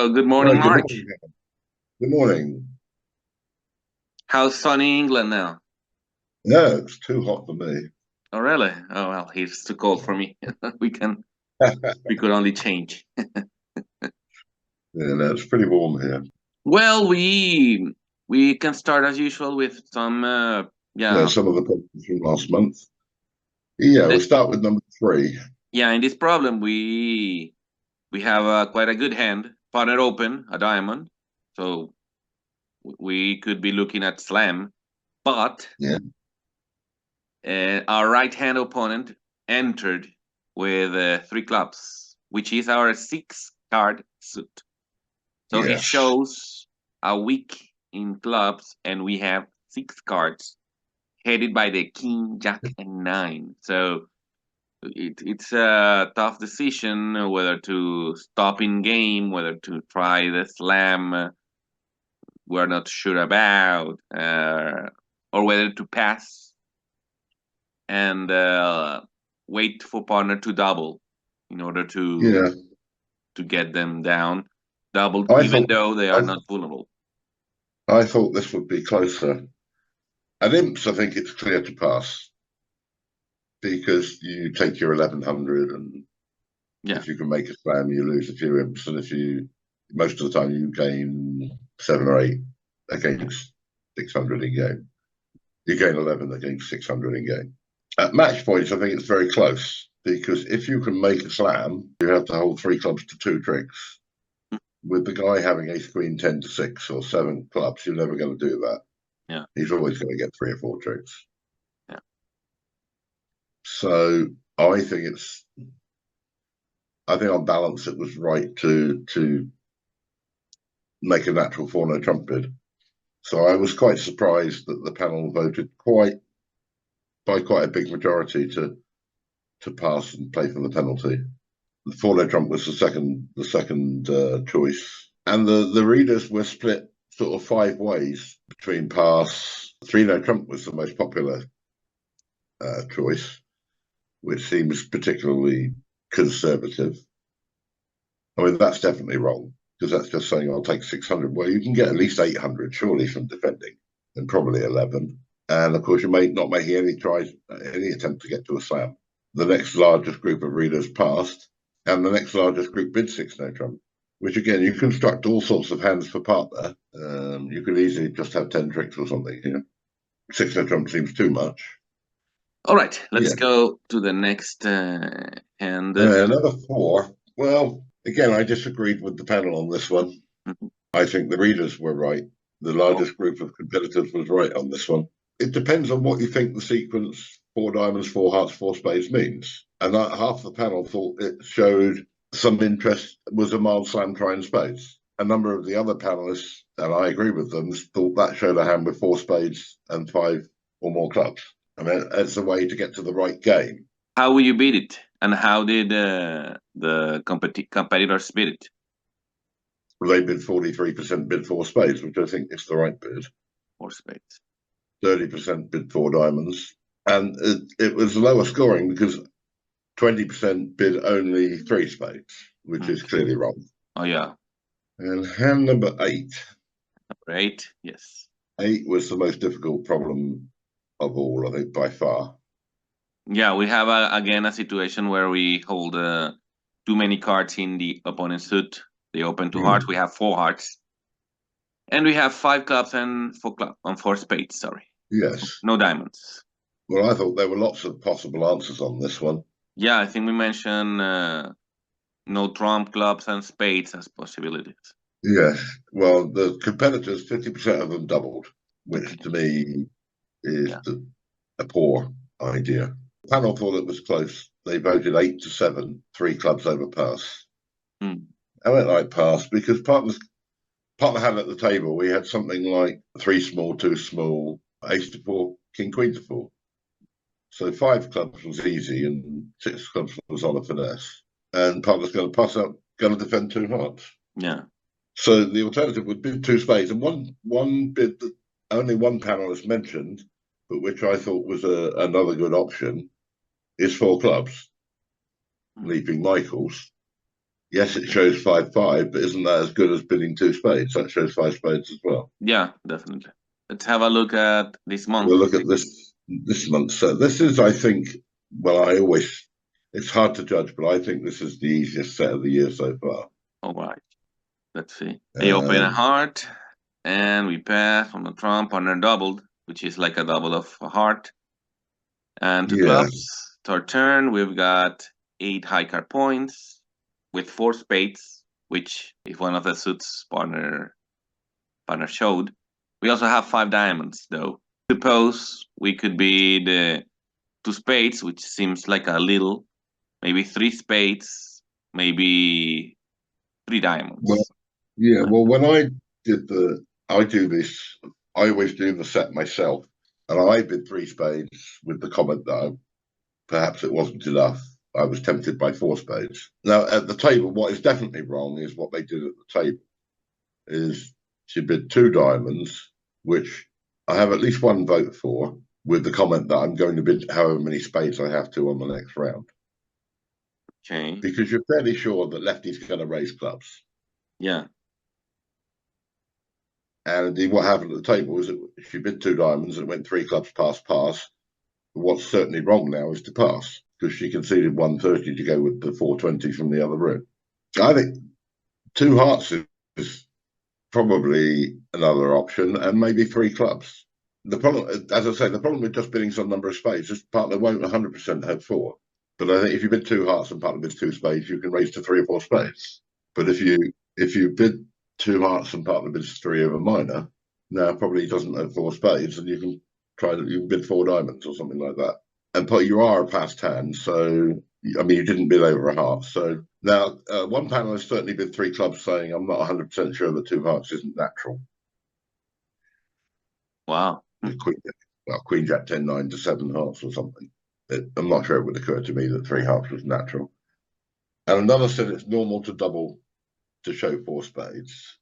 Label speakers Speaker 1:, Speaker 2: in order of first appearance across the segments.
Speaker 1: So, good morning,
Speaker 2: Right, good
Speaker 1: Mark.
Speaker 2: morning. Good morning.
Speaker 1: How's sunny England now?
Speaker 2: Yeah, it's too hot for me.
Speaker 1: Oh, really? Oh, well, it's too cold for me. We can, we could only change.
Speaker 2: Yeah, no, it's pretty warm here.
Speaker 1: Well, we can start as usual with some,
Speaker 2: Yeah,
Speaker 1: yeah,
Speaker 2: some of the problems from last month. Yeah, we'll
Speaker 1: the,
Speaker 2: start with number three.
Speaker 1: yeah. In this problem, we have quite a good hand, partner open, a diamond, so we could be looking at slam, but
Speaker 2: Yeah,
Speaker 1: our right hand opponent entered with three clubs, which is our six card suit. So he
Speaker 2: yes.
Speaker 1: shows a week in clubs, and we have six cards headed by the king, jack, and nine. So it's a tough decision whether to stop in game, whether to try the slam. We're not sure about, or whether to pass and wait for partner to double in order
Speaker 2: Yeah,
Speaker 1: to get them down, doubled,
Speaker 2: I
Speaker 1: even
Speaker 2: thought
Speaker 1: though they are
Speaker 2: I,
Speaker 1: not vulnerable.
Speaker 2: I thought this would be closer. At imps, I think it's clear to pass because you take your 1100, and
Speaker 1: Yeah.
Speaker 2: if you can make a slam, you lose a few imps, and if you most of the time you gain 7 or 8 against 600 in game. You gain 11 against 600 in game. At match points, I think it's very close because if you can make a slam, you have to hold three clubs to two tricks. With the guy having ace queen 10 to 6 or 7 clubs, you're never going to do that.
Speaker 1: Yeah.
Speaker 2: He's always going to get 3 or 4 tricks.
Speaker 1: Yeah.
Speaker 2: So I think I think on balance it was right to make a natural 4-no trump bid. So I was quite surprised that the panel voted by quite a big majority to pass and play for the penalty. The 4-no trump was the second choice, and the readers were split sort of 5 ways between pass. 3-no trump was the most popular choice, which seems particularly conservative. I mean, that's definitely wrong because that's just saying I'll take 600. Well, you can get at least 800 surely from defending, and probably 11. And of course, you're not making any attempt to get to a slam. The next largest group of readers passed, and the next largest group bid 6-no trump, which again, you construct all sorts of hands for partner. You could easily just have 10 tricks or something. 6-no trump seems too much.
Speaker 1: All right, let's
Speaker 2: Yeah.
Speaker 1: go to the next hand.
Speaker 2: Number four. Well, again, I disagreed with the panel on this one.
Speaker 1: Mhm.
Speaker 2: I think the readers were right. The
Speaker 1: Oh,
Speaker 2: largest group of competitors was right on this one. It depends on what you think the sequence 4 diamonds, 4 hearts, 4 spades means. And half the panel thought it showed some interest was a mild slam try in spades. A number of the other panelists, and I agree with them, thought that showed a hand with 4 spades and 5 or more clubs. I mean, it's a way to get to the right game.
Speaker 1: how will you beat it? And how did the competitors beat it?
Speaker 2: They bid 43% bid 4 spades, which I think is the right bid.
Speaker 1: Four spades.
Speaker 2: 30% bid 4 diamonds. And it was lower scoring because 20% bid only 3 spades, which is
Speaker 1: Okay.
Speaker 2: clearly wrong.
Speaker 1: Oh, yeah.
Speaker 2: And hand number eight.
Speaker 1: Right. Yes.
Speaker 2: 8 was the most difficult problem of all, I think, by far.
Speaker 1: Yeah, we have again a situation where we hold too many cards in the opponent's suit. They open two hearts.
Speaker 2: Mm.
Speaker 1: We have four hearts, and we have five clubs and four spades. Sorry,
Speaker 2: Yes.
Speaker 1: no diamonds.
Speaker 2: Well, I thought there were lots of possible answers on this one.
Speaker 1: Yeah, I think we mentioned no trump, clubs, and spades as possibilities.
Speaker 2: Yes. Well, the competitors, 50% of them doubled, which
Speaker 1: Okay.
Speaker 2: to me is
Speaker 1: Yeah.
Speaker 2: a poor idea. The panel thought it was close. They voted 8 to 7, 3 clubs over pass.
Speaker 1: Hmm.
Speaker 2: I went like pass because partner had at the table. We had something like 3 small, 2 small, ace to four, king queen to four. So 5 clubs was easy, and 6 clubs was on a finesse. And partner's going to pass up, going to defend 2 hearts.
Speaker 1: Yeah.
Speaker 2: So the alternative would be 2 spades, and one bid that only one panelist mentioned, but which I thought was another good option, is 4 clubs,
Speaker 1: Hmm.
Speaker 2: leaving Michael's. Yes, it shows 5-5, but isn't that as good as bidding two spades? That shows five spades as well.
Speaker 1: Yeah, definitely. Let's have a look at this month.
Speaker 2: We'll look at this month. So this is, I think, well, it's hard to judge, but I think this is the easiest set of the year so far.
Speaker 1: All right. Let's see. They open a
Speaker 2: Um,
Speaker 1: heart, and we pass on the trump, partner doubled, which is like a double of a heart. And two
Speaker 2: yeah,
Speaker 1: clubs. To our turn, we've got 8 high card points with 4 spades, which if one of the suits partner showed. We also have 5 diamonds, though. Suppose we could be the 2 spades, which seems like a little. Maybe 3 spades, maybe 3
Speaker 2: well,
Speaker 1: diamonds.
Speaker 2: yeah. Well, when I do this. I always do the set myself, and I bid three spades with the comment that perhaps it wasn't enough. I was tempted by four spades. Now at the table, what is definitely wrong is what they did at the table. Is she bid two diamonds, which I have at least one vote for, with the comment that I'm going to bid however many spades I have to on the next round.
Speaker 1: Okay.
Speaker 2: Because you're fairly sure that lefty's going to raise clubs.
Speaker 1: Yeah.
Speaker 2: And indeed, what happened at the table was that she bid two diamonds and went three clubs pass. But what's certainly wrong now is to pass, because she conceded 130 to go with the 420 from the other room. I think two hearts is probably another option, and maybe three clubs. The problem, as I say, the problem with just bidding some number of spades is partner won't 100% have four. But I think if you bid two hearts and partner bids two spades, you can raise to three or four spades. But if you bid two hearts and partner bids three of a minor, now probably doesn't have four spades, and you can bid four diamonds or something like that. And but you are a passed hand, so I mean you didn't bid over a heart. So now one panel has certainly bid three clubs, saying I'm not 100% sure that two hearts isn't natural.
Speaker 1: Wow.
Speaker 2: Queen Jack 10-9 to seven hearts or something. I'm not sure it would occur to me that three hearts was natural. And another said it's normal to double to show four spades,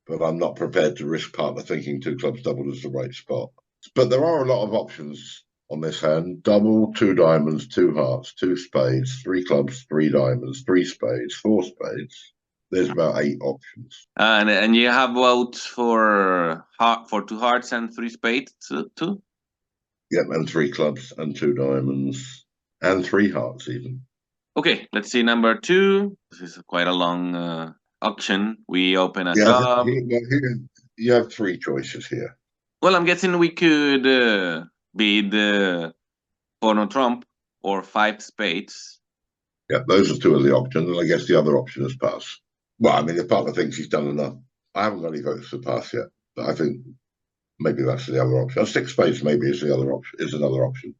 Speaker 2: but I'm not prepared to risk partner thinking two clubs doubled is the right spot. But there are a lot of options on this hand: double, two diamonds, two hearts, two spades, three clubs, three diamonds, three spades, four spades. There's about 8 options.
Speaker 1: And you have votes for 2 hearts and 3 spades too?
Speaker 2: Yep, and three clubs and two diamonds and three hearts even.
Speaker 1: Okay, let's see number 2. This is quite a long auction. We open a
Speaker 2: Yeah,
Speaker 1: club.
Speaker 2: you have three choices here.
Speaker 1: Well, I'm guessing we could bid for no trump or 5 spades.
Speaker 2: Yeah, those are two of the options, and I guess the other option is pass. Well, I mean, if partner thinks he's done enough, I haven't got any votes for pass yet, but I think maybe that's the other option. Six spades maybe is the other option. Is another option.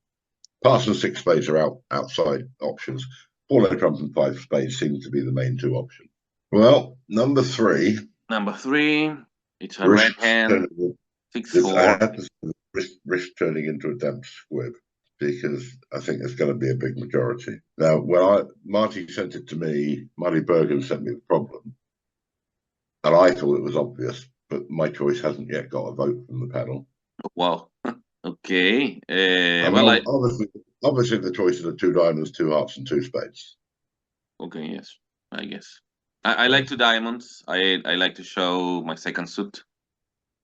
Speaker 2: Pass and six spades are outside options. Four no trump and five spades seem to be the main two options. Well, number 3,
Speaker 1: Number 3, it's a red
Speaker 2: risk
Speaker 1: hand,
Speaker 2: turning. I
Speaker 1: 6-4.
Speaker 2: have to say, risk turning into a damp squib, because I think there's going to be a big majority. Now, when Marty sent it to me, Marty Bergen sent me the problem, and I thought it was obvious, but my choice hasn't yet got a vote from the panel.
Speaker 1: Wow. Okay.
Speaker 2: I mean,
Speaker 1: Well,
Speaker 2: obviously the choices are two diamonds, two hearts, and two spades.
Speaker 1: okay, yes, I guess. I like 2 diamonds. I like to show my second suit.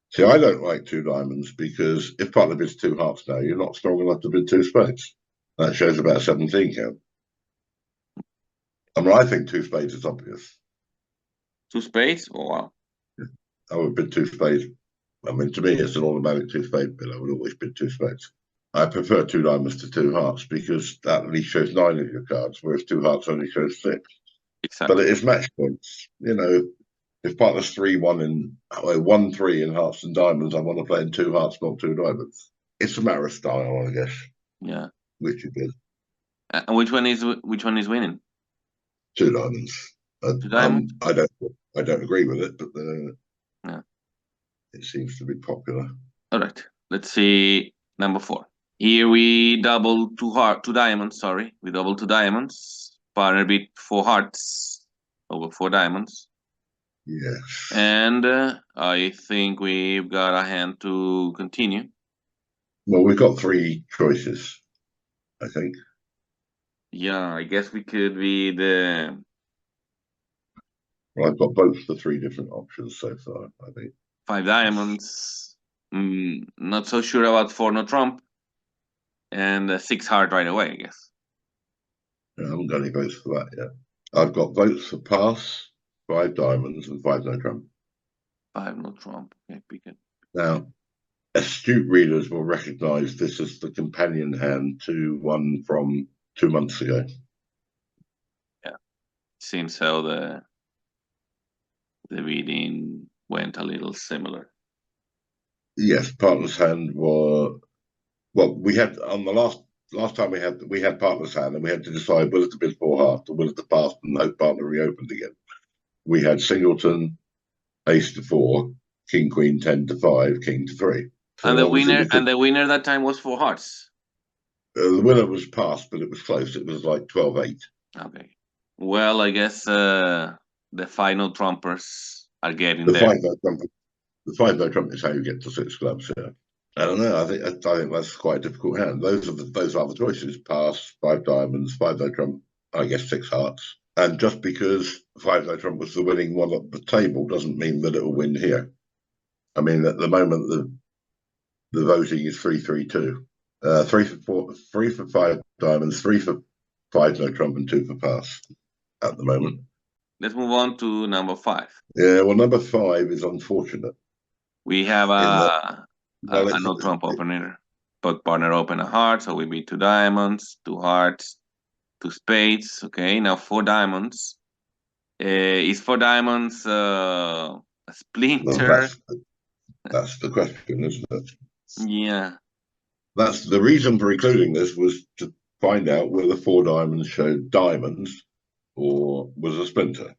Speaker 2: See, I don't like two diamonds because if partner bids two hearts now, you're not strong enough to bid two spades. That shows about 17 count. I mean, I think two spades is obvious.
Speaker 1: 2 spades? Oh, wow.
Speaker 2: I would bid two spades. I mean, to me, it's an automatic two spade bid. I would always bid two spades. I prefer two diamonds to two hearts because that at least shows 9 of your cards, whereas two hearts only shows 6. But
Speaker 1: Exactly.
Speaker 2: it is match points. If partner's 3-1 in 1-3 in hearts and diamonds, I want to play in two hearts, not two diamonds. It's a matter of style, I guess,
Speaker 1: Yeah.
Speaker 2: which it is.
Speaker 1: And which one is winning?
Speaker 2: Two diamonds.
Speaker 1: 2 diamonds?
Speaker 2: I don't agree with it, but
Speaker 1: Yeah.
Speaker 2: it seems to be popular.
Speaker 1: All right. Let's see number 4. Here we double 2 diamonds. Sorry, we double 2 diamonds. Partner beat 4 hearts over 4 diamonds.
Speaker 2: Yes.
Speaker 1: And I think we've got a hand to continue.
Speaker 2: Well, we've got 3 choices, I think.
Speaker 1: Yeah, I guess we could be the
Speaker 2: Well, I've got both the three different options so far, I think.
Speaker 1: 5 diamonds. Not so sure about 4 no trump. And 6 heart right away, I guess.
Speaker 2: I haven't got any votes for that yet. I've got votes for pass, 5 diamonds, and 5 no trump.
Speaker 1: 5 no trump. Okay, pick it.
Speaker 2: Now, astute readers will recognise this as the companion hand to one from 2 months ago.
Speaker 1: Yeah, seems how the reading went a little similar.
Speaker 2: Yes, partner's hand was we had on the last time we had partner's hand, and we had to decide whether to bid 4 hearts or whether to pass and hope partner reopened again. We had singleton, ace to 4, king queen 10 to 5, king to 3. So
Speaker 1: And the
Speaker 2: obviously
Speaker 1: winner that time was 4 hearts.
Speaker 2: The winner was passed, but it was close. It was like 12-8.
Speaker 1: Okay. Well, I guess the final trumpers are getting
Speaker 2: The
Speaker 1: there.
Speaker 2: 5 no trump. The 5 no trump is how you get to 6 clubs. Yeah. I don't know. I think that's quite a difficult hand. Those are the choices: pass, 5 diamonds, 5 no trump. I guess 6 hearts. And just because 5 no trump was the winning one at the table doesn't mean that it will win here. I mean, at the moment the voting is 3-3-2. 3 for 5 diamonds, 3 for 5 no trump, and 2 for pass at the moment.
Speaker 1: Let's move on to number 5.
Speaker 2: Yeah, well, number 5 is unfortunate.
Speaker 1: We have
Speaker 2: Well,
Speaker 1: a no trump opener, but partner open a heart, so we beat 2 diamonds, 2 hearts, 2 spades. Okay, now 4 diamonds. Is 4 diamonds a
Speaker 2: well,
Speaker 1: splinter?
Speaker 2: that's the question, isn't it?
Speaker 1: Yeah.
Speaker 2: That's the reason for including this, was to find out whether 4 diamonds showed diamonds or was a splinter.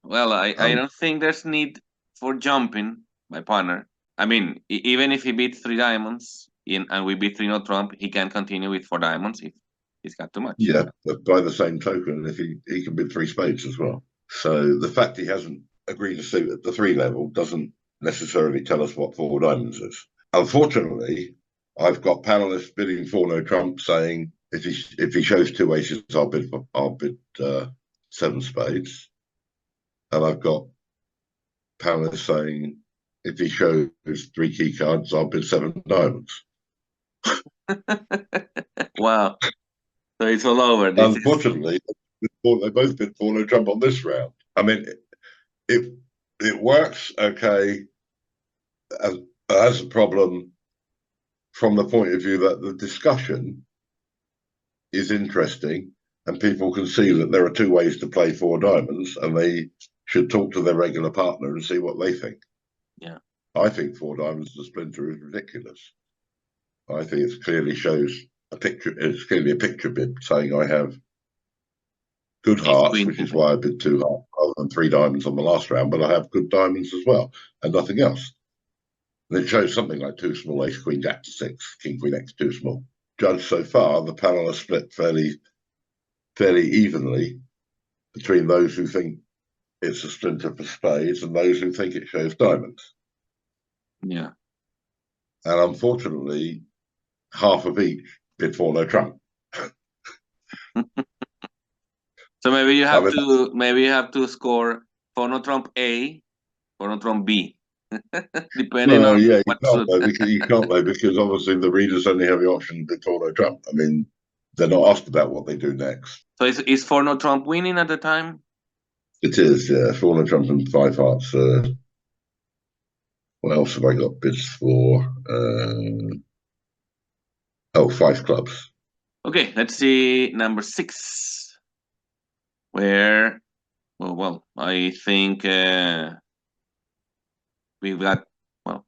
Speaker 1: Well, I don't think there's need for jumping my partner. I mean, even if he beats 3 diamonds and we beat 3 no trump, he can continue with 4 diamonds if he's got too much.
Speaker 2: Yeah, but by the same token, if he can bid 3 spades as well. So the fact he hasn't agreed to suit at the 3 level doesn't necessarily tell us what 4 diamonds is. Unfortunately, I've got panelists bidding 4 no trump, saying if he shows 2 aces, I'll bid 7 spades, and I've got panelists saying if he shows 3 key cards, I'll bid 7 diamonds.
Speaker 1: Wow. So it's all over.
Speaker 2: Unfortunately, they both bid 4 no trump on this round. I mean, it works okay as a problem from the point of view that the discussion is interesting and people can see that there are 2 ways to play 4 diamonds, and they should talk to their regular partner and see what they think.
Speaker 1: Yeah.
Speaker 2: I think 4 diamonds as a splinter is ridiculous. I think it clearly shows a picture. It's clearly a picture bid saying I have good hearts, which is why I bid 2 hearts rather than 3 diamonds on the last round, but I have good diamonds as well and nothing else. And it shows something like 2 small, ace, queen, jack to 6, king, queen, x, 2 small. Judged so far, the panel are split fairly evenly between those who think it's a splinter for spades and those who think it shows diamonds.
Speaker 1: Yeah.
Speaker 2: And unfortunately, half of each bid 4 no trump.
Speaker 1: So maybe you have to score 4 no trump A, 4 no trump B, depending
Speaker 2: No,
Speaker 1: on
Speaker 2: yeah,
Speaker 1: what suit.
Speaker 2: you can't though, because obviously the readers only have the option to bid 4 no trump. I mean, they're not asked about what they do next.
Speaker 1: So is 4 no trump winning at the time?
Speaker 2: It is, yeah, 4 no trump and 5 hearts. What else have I got bids for? 5 clubs.
Speaker 1: Okay, let's see number 6. Where, well, I think we've got, well,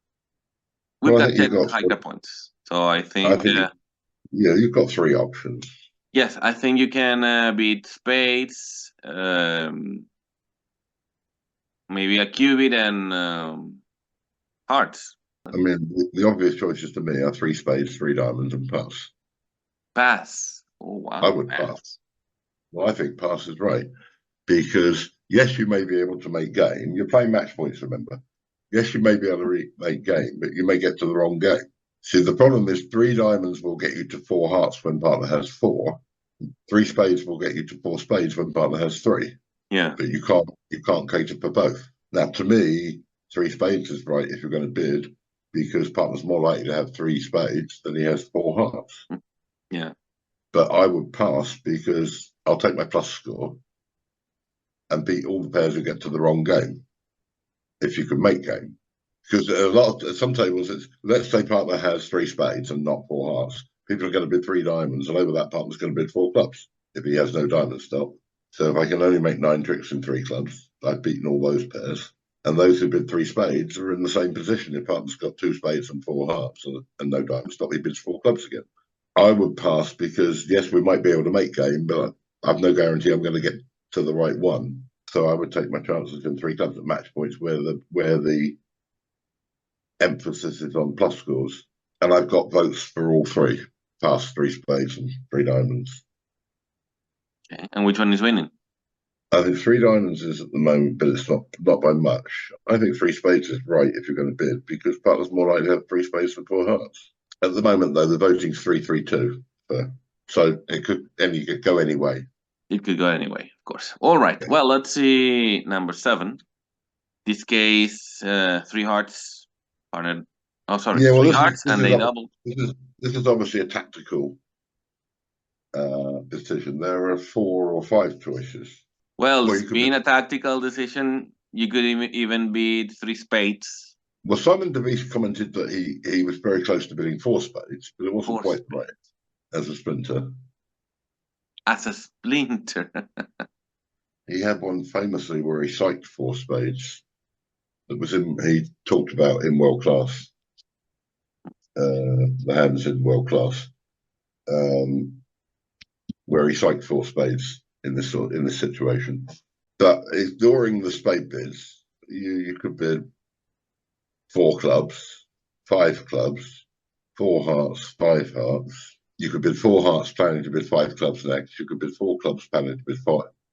Speaker 1: we've
Speaker 2: Well, I
Speaker 1: got
Speaker 2: think you've
Speaker 1: 10
Speaker 2: got.
Speaker 1: higher points. So I
Speaker 2: I
Speaker 1: think,
Speaker 2: think, yeah, you've got 3 options.
Speaker 1: yes, I think you can beat spades, maybe a cubit and hearts.
Speaker 2: I mean, the obvious choices to me are 3 spades, 3 diamonds, and pass.
Speaker 1: Pass. Oh,
Speaker 2: I
Speaker 1: wow,
Speaker 2: would pass.
Speaker 1: pass.
Speaker 2: Well, I think pass is right because yes, you may be able to make game. You're playing match points, remember? Yes, you may be able to make game, but you may get to the wrong game. See, the problem is 3 diamonds will get you to 4 hearts when partner has 4. 3 spades will get you to 4 spades when partner has 3.
Speaker 1: Yeah.
Speaker 2: but you can't cater for both. Now, to me, three spades is right if you're going to bid, because partner's more likely to have three spades than he has four hearts.
Speaker 1: Yeah.
Speaker 2: But I would pass because I'll take my plus score and beat all the pairs who get to the wrong game if you can make game. Because some tables, it's, let's say partner has three spades and not four hearts. People are going to bid three diamonds, and over that partner's going to bid four clubs if he has no diamond stock. So if I can only make 9 tricks in three clubs, I've beaten all those pairs. And those who bid three spades are in the same position. If partner's got two spades and four hearts and no diamond stock, he bids four clubs again. I would pass because, yes, we might be able to make game, but I've no guarantee I'm going to get to the right one. So I would take my chances in three clubs at match points where the emphasis is on plus scores. And I've got votes for all three, pass, three spades and three diamonds.
Speaker 1: Okay. And which one is winning?
Speaker 2: I think three diamonds is at the moment, but it's not by much. I think three spades is right if you're going to bid, because partner's more likely to have three spades than four hearts. At the moment, though, the voting's 3-3-2. So it could go any way.
Speaker 1: It could go anyway, of course. All right.
Speaker 2: Yeah.
Speaker 1: Well, let's see number 7. This case, three hearts, partner. Oh, sorry,
Speaker 2: Yeah, well,
Speaker 1: three
Speaker 2: this is
Speaker 1: hearts,
Speaker 2: this
Speaker 1: and
Speaker 2: is
Speaker 1: they double.
Speaker 2: this is this is obviously a tactical decision. There are 4 or 5 choices.
Speaker 1: Well,
Speaker 2: Well, you could be.
Speaker 1: being a tactical decision, you could even beat three spades,
Speaker 2: Well, Simon DeVries commented that he was very close to bidding 4 spades, but it wasn't
Speaker 1: four
Speaker 2: quite
Speaker 1: spades
Speaker 2: right as a sprinter.
Speaker 1: as a splinter.
Speaker 2: He had one famously where he psyched 4 spades. That was in. He talked about in world class. The hands in world class, um, where he psyched 4 spades in this situation. But during the spade bids, you could bid 4 clubs, 5 clubs, 4 hearts, 5 hearts. You could bid 4 hearts planning to bid 5 clubs next. You could bid 4 clubs planning to bid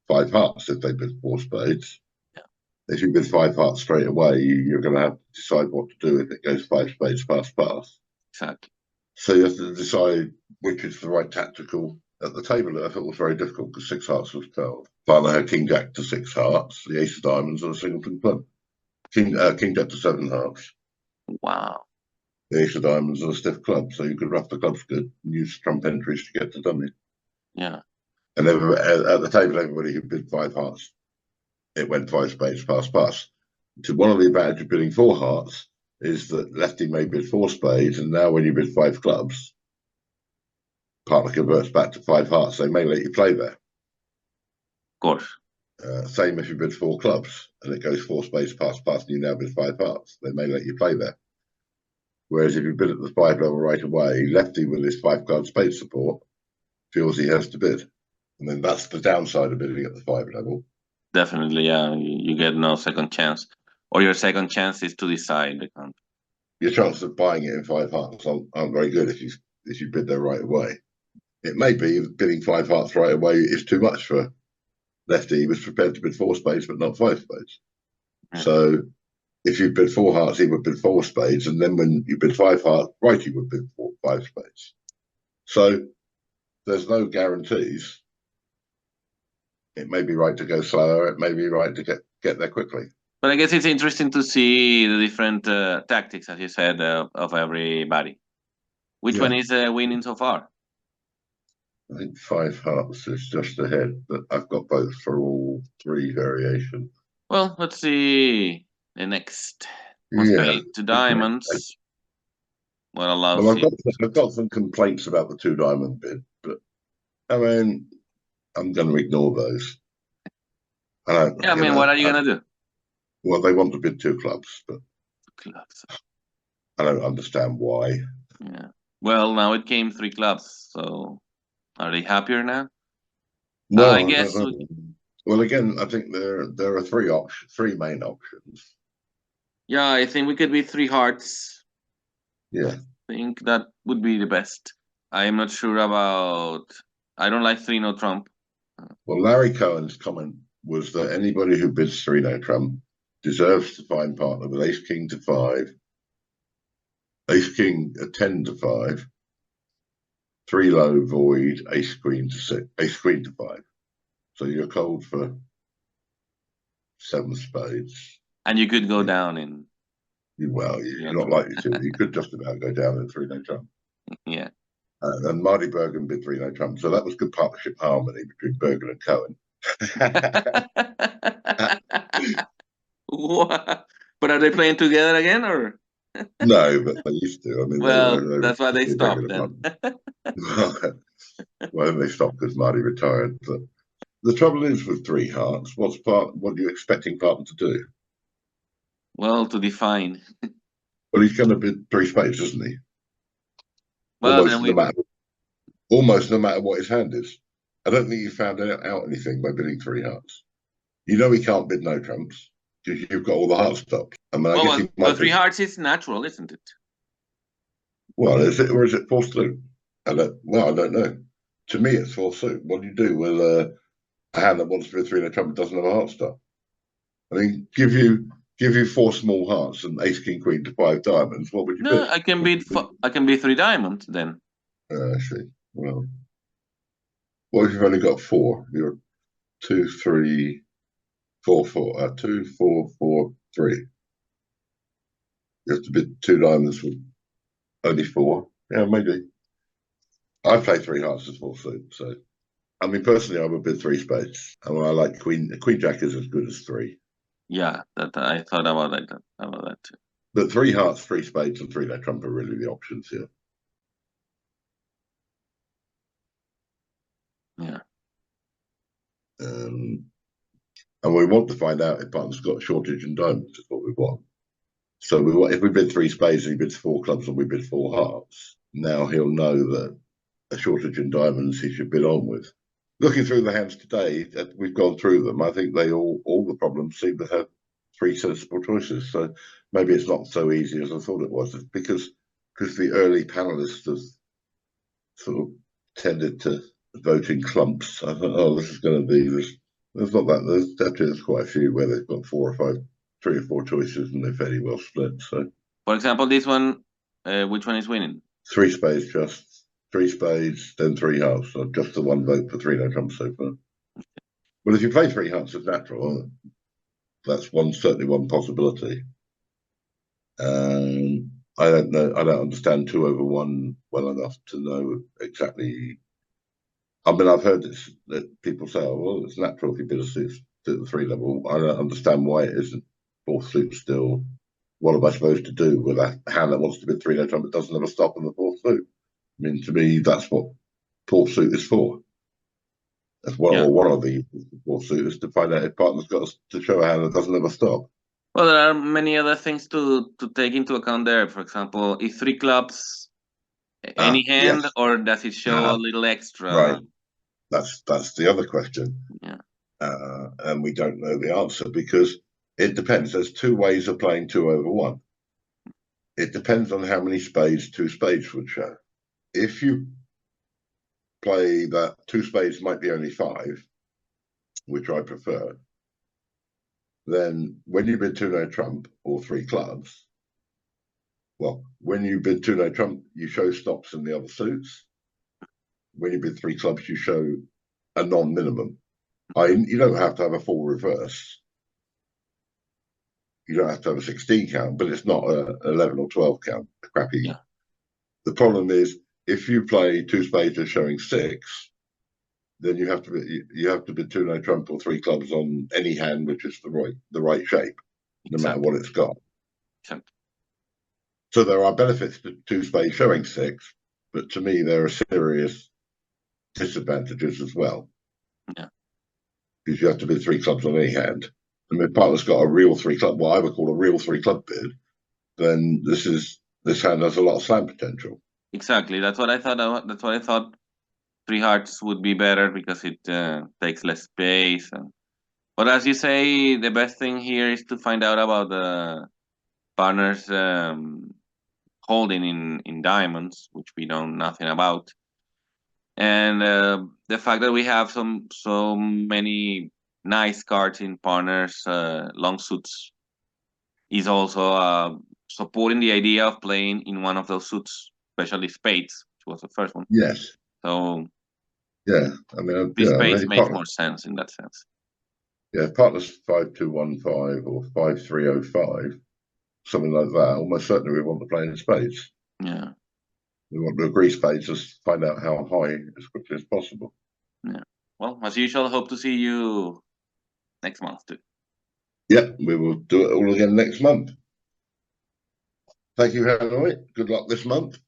Speaker 2: five hearts if they bid 4 spades.
Speaker 1: Yeah.
Speaker 2: If you bid 5 hearts straight away, you're going to have to decide what to do if it goes 5 spades pass.
Speaker 1: Exactly.
Speaker 2: So you have to decide which is the right tactical. At the table, I thought it was very difficult because 6 hearts was 12. Partner had king jack to 6 hearts, the ace of diamonds, and a singleton club. King jack to 7 hearts,
Speaker 1: Wow.
Speaker 2: the ace of diamonds, and a stiff club. So you could rough the clubs good and use trump entries to get to dummy.
Speaker 1: Yeah.
Speaker 2: And at the table, everybody who bid 5 hearts, it went 5 spades pass. To one of the advantages of bidding 4 hearts is that lefty may bid 4 spades, and now when you bid 5 clubs, partner converts back to 5 hearts. They may let you play there.
Speaker 1: Of course.
Speaker 2: Same if you bid 4 clubs and it goes 4 spades pass, and you now bid 5 hearts. They may let you play there. Whereas if you bid at the 5 level right away, lefty with his 5 card spade support feels he has to bid. And then that's the downside of bidding at the 5 level.
Speaker 1: Definitely, yeah. You get no second chance. Or your second chance is to decide the count.
Speaker 2: Your chances of buying it in 5 hearts aren't very good if you bid there right away. It may be bidding 5 hearts right away is too much for lefty. He was prepared to bid 4 spades, but not 5 spades.
Speaker 1: Yeah.
Speaker 2: So if you bid 4 hearts, he would bid 4 spades, and then when you bid 5 hearts, righty would bid 5 spades. So there's no guarantees. It may be right to go slower. It may be right to get there quickly.
Speaker 1: But I guess it's interesting to see the different tactics, as you said, of everybody. Which
Speaker 2: Yeah,
Speaker 1: one is winning so far?
Speaker 2: I think 5 hearts is just ahead, but I've got both for all 3 variations.
Speaker 1: Well, let's see the next one.
Speaker 2: Yeah.
Speaker 1: Straight to diamonds. What
Speaker 2: Well,
Speaker 1: allows
Speaker 2: I've
Speaker 1: you
Speaker 2: got
Speaker 1: to?
Speaker 2: I've got some complaints about the 2 diamond bid, but I mean, I'm going to ignore those. I don't,
Speaker 1: Yeah, I mean, what are you gonna do?
Speaker 2: well, they want to bid 2 clubs, but
Speaker 1: Clubs.
Speaker 2: I don't understand why.
Speaker 1: Yeah. Well, now it came three clubs, so are they happier now? I
Speaker 2: Well, I don't
Speaker 1: guess.
Speaker 2: know. Well, again, I think there are 3 main options.
Speaker 1: Yeah, I think we could be three hearts.
Speaker 2: Yeah.
Speaker 1: I think that would be the best. I am not sure about. I don't like three no trump.
Speaker 2: Well, Larry Cohen's comment was that anybody who bids 3 no trump deserves to find partner with ace king to 5, ace king a 10 to 5, 3 low void, ace queen to 6, ace queen to 5. So you're cold for seven spades.
Speaker 1: And you could go
Speaker 2: You,
Speaker 1: down in
Speaker 2: well,
Speaker 1: the
Speaker 2: you're not
Speaker 1: other.
Speaker 2: likely to. You could just about go down in three-no trump.
Speaker 1: Yeah.
Speaker 2: And Marty Bergen bid three-no trump. So that was good partnership harmony between Bergen and Cohen.
Speaker 1: What? But are they playing together again, or?
Speaker 2: No, but they used to. I mean,
Speaker 1: Well,
Speaker 2: they were
Speaker 1: that's why they
Speaker 2: a
Speaker 1: stopped
Speaker 2: regular
Speaker 1: then.
Speaker 2: partner. Well, they stopped because Marty retired. But the trouble is with three hearts, what are you expecting partner to do?
Speaker 1: Well, to define.
Speaker 2: Well, he's going to bid three spades, isn't he?
Speaker 1: Well, then we.
Speaker 2: Almost no matter what his hand is. I don't think you found out anything by bidding three hearts. You know he can't bid no trumps because you've got all the heart stops. I mean, I guess he
Speaker 1: Well,
Speaker 2: might
Speaker 1: three
Speaker 2: bid.
Speaker 1: hearts is natural, isn't it?
Speaker 2: Well, is it or is it four suit? I don't know. To me, it's four suit. What do you do with a hand that wants to bid three and a trump and doesn't have a heart stop? I mean, give you four small hearts and ace king queen to five diamonds. What would you
Speaker 1: No,
Speaker 2: bid?
Speaker 1: I can bid. I can bid three diamonds then.
Speaker 2: I see. Well, what if you've only got four? You're two, three, four, four. Two, four, four, three. You have to bid two diamonds with only four. Yeah, maybe. I play three hearts as four suit. So, I mean, personally, I would bid three spades. I mean, I like queen. Queen jack is as good as three.
Speaker 1: Yeah, that I thought about that too.
Speaker 2: But three hearts, three spades, and three no trump are really the options here.
Speaker 1: Yeah.
Speaker 2: Um, and we want to find out if partner's got a shortage in diamonds. Is what we want. So we want, if we bid three spades and he bids four clubs and we bid four hearts, now he'll know that a shortage in diamonds he should bid on with. Looking through the hands today, we've gone through them. I think they all the problems seem to have three sensible choices. So maybe it's not so easy as I thought it was. It's because the early panelists have sort of tended to vote in clumps. I thought, oh, this is going to be this. There's not that. There's quite a few where they've got four or five, three or four choices, and they're fairly well split. So
Speaker 1: For example, this one, which one is winning?
Speaker 2: three spades, just three spades, then three hearts. So just the one vote for three no trumps so far. Well, if you play three hearts as natural, that's certainly one possibility. I don't know. I don't understand two over one well enough to know exactly. I mean, I've heard this, that people say, "Oh, well, it's natural if you bid a suit to the three level." I don't understand why it isn't fourth suit still. What am I supposed to do with a hand that wants to bid three no trump but doesn't have a stop in the fourth suit? I mean, to me, that's what fourth suit is for. That's
Speaker 1: Yeah.
Speaker 2: one of the fourth suit is to find out if partner's got to show a hand that doesn't have a stop.
Speaker 1: Well, there are many other things to take into account there. For example, if three clubs, any hand,
Speaker 2: Yes,
Speaker 1: or does it show a little extra?
Speaker 2: right. That's the other question.
Speaker 1: Yeah.
Speaker 2: And we don't know the answer because it depends. There's two ways of playing two over one. It depends on how many spades two spades would show. If you play that two spades might be only five, which I prefer, then when you bid two no trump or three clubs, well, when you bid two no trump, you show stops in the other suits. When you bid three clubs, you show a non-minimum. You don't have to have a full reverse. You don't have to have a 16 count, but it's not a 11 or 12 count. Crappy.
Speaker 1: Yeah.
Speaker 2: The problem is if you play two spades and showing six, then you have to bid two no trump or three clubs on any hand which is the right shape, no matter
Speaker 1: Exactly.
Speaker 2: what it's got.
Speaker 1: Exactly.
Speaker 2: So there are benefits to two spades showing six, but to me there are serious disadvantages as well.
Speaker 1: Yeah.
Speaker 2: Because you have to bid three clubs on any hand. And if partner's got a real three club, what I would call a real three club bid, then this hand has a lot of slam potential.
Speaker 1: Exactly. That's what I thought. That's what I thought. Three hearts would be better because it takes less space. But as you say, the best thing here is to find out about the partners holding in diamonds, which we know nothing about, and the fact that we have so many nice cards in partners long suits is also supporting the idea of playing in one of those suits, especially spades, which was the first one.
Speaker 2: Yes.
Speaker 1: So
Speaker 2: Yeah. I mean,
Speaker 1: three
Speaker 2: yeah. I
Speaker 1: spades
Speaker 2: mean,
Speaker 1: makes more sense in that sense.
Speaker 2: Yeah, partners 5215 or 5305, something like that. Almost certainly we want to play in spades.
Speaker 1: Yeah,
Speaker 2: We want to agree spades, just find out how high as quickly as possible.
Speaker 1: yeah. Well, as usual, hope to see you next month too.
Speaker 2: Yeah, we will do it all again next month. Thank you, Hanoi. Good luck this month.